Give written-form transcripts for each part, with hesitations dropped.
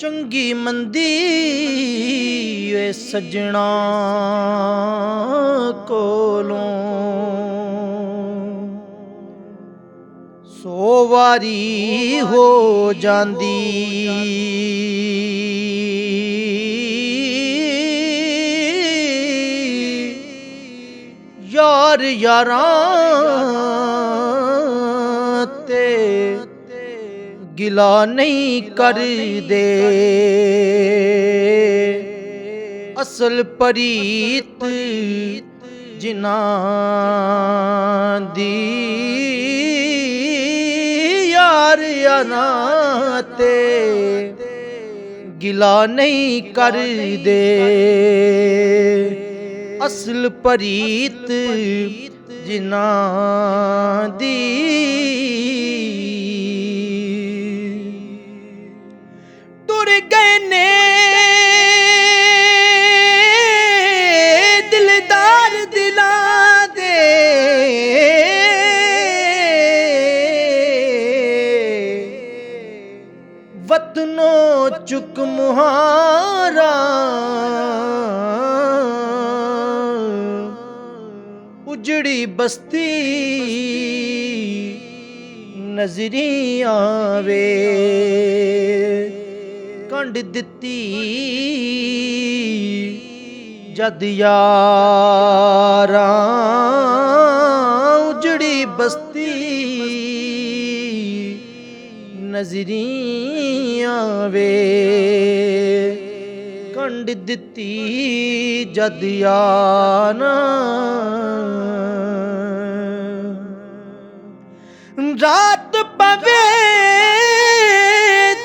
ਚੰਗੀ ਮੰਦੀ ਏ ਸੱਜਣਾ ਕੋਲੋਂ ਸੋ ਵਾਰੀ ਹੋ ਜਾਂਦੀ ਯਾਰ ਯਾਰਾਂ ਤੇ ਗਿਲਾ ਨਹੀਂ ਕਰਦੇ ਅਸਲ ਪਰੀਤ ਜਿਨ੍ਹਾਂ ਦੀ ਯਾਰ ਯਾਰਾਂ ਤੇ ਗਿਲਾ ਨਹੀਂ ਕਰਦੇ ਅਸਲ ਪਰੀਤ ਜਿਨ੍ਹਾਂ ਦੀ ਤੁਰ ਗਏ ਨੇ ਦਿਲਦਾਰ ਦਿਲਾਂ ਦੇ ਵਤਨੋਂ ਚੁੱਕ ਮੁਹਾਰਾ ਉਜੜੀ ਬਸਤੀ ਨਜ਼ਰੀ ਆਵੇ ਕੰਢ ਦਿੱਤੀ ਜਦ ਯਾਰਾਂ ਉਜੜੀ ਬਸਤੀ ਨਜ਼ਰੀ ਆਵੇ ਕੰਢ ਦਿੱਤੀ ਜਦ ਯਾਰਾਂ ਰਾਤ ਪਵੇ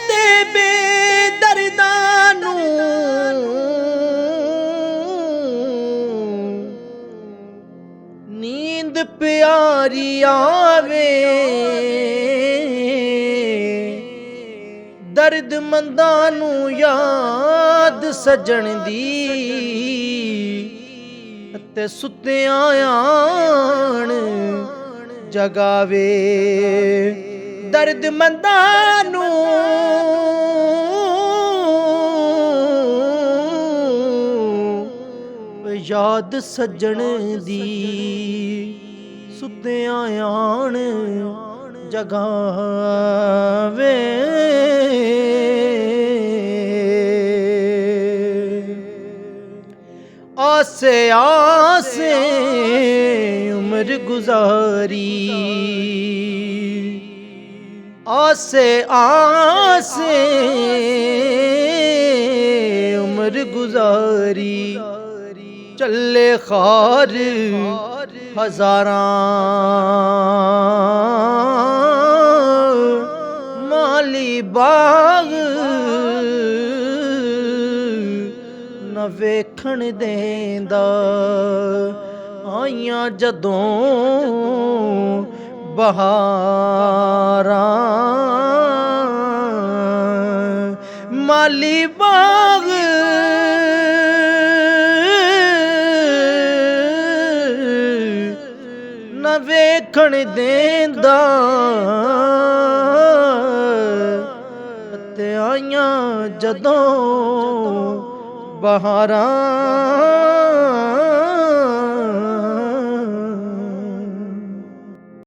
ਤੇ ਬੇਦਰਦਾਂ ਨੂੰ ਨੀਂਦ ਪਿਆਰੀ ਆਵੇ ਦਰਦਮੰਦਾਂ ਨੂੰ ਯਾਦ ਸੱਜਣ ਦੀ ਤੇ ਸੁੱਤਿਆਂ ਆਣ ਜਗਾਵੇ ਦਰਦਮੰਦਾਂ ਨੂੰ ਯਾਦ ਸੱਜਣ ਦੀ ਸੁੱਤਿਆਂ ਆਣ ਜਗਾਵੇ आसे आसे उम्र गुजारी आसे आसे उम्र गुजारी चले खार हजारां माली बाग न वेखण देंदा आइयां जदों बहारां माली बाग न वेखण देंदा ते आइयां जदों बहारां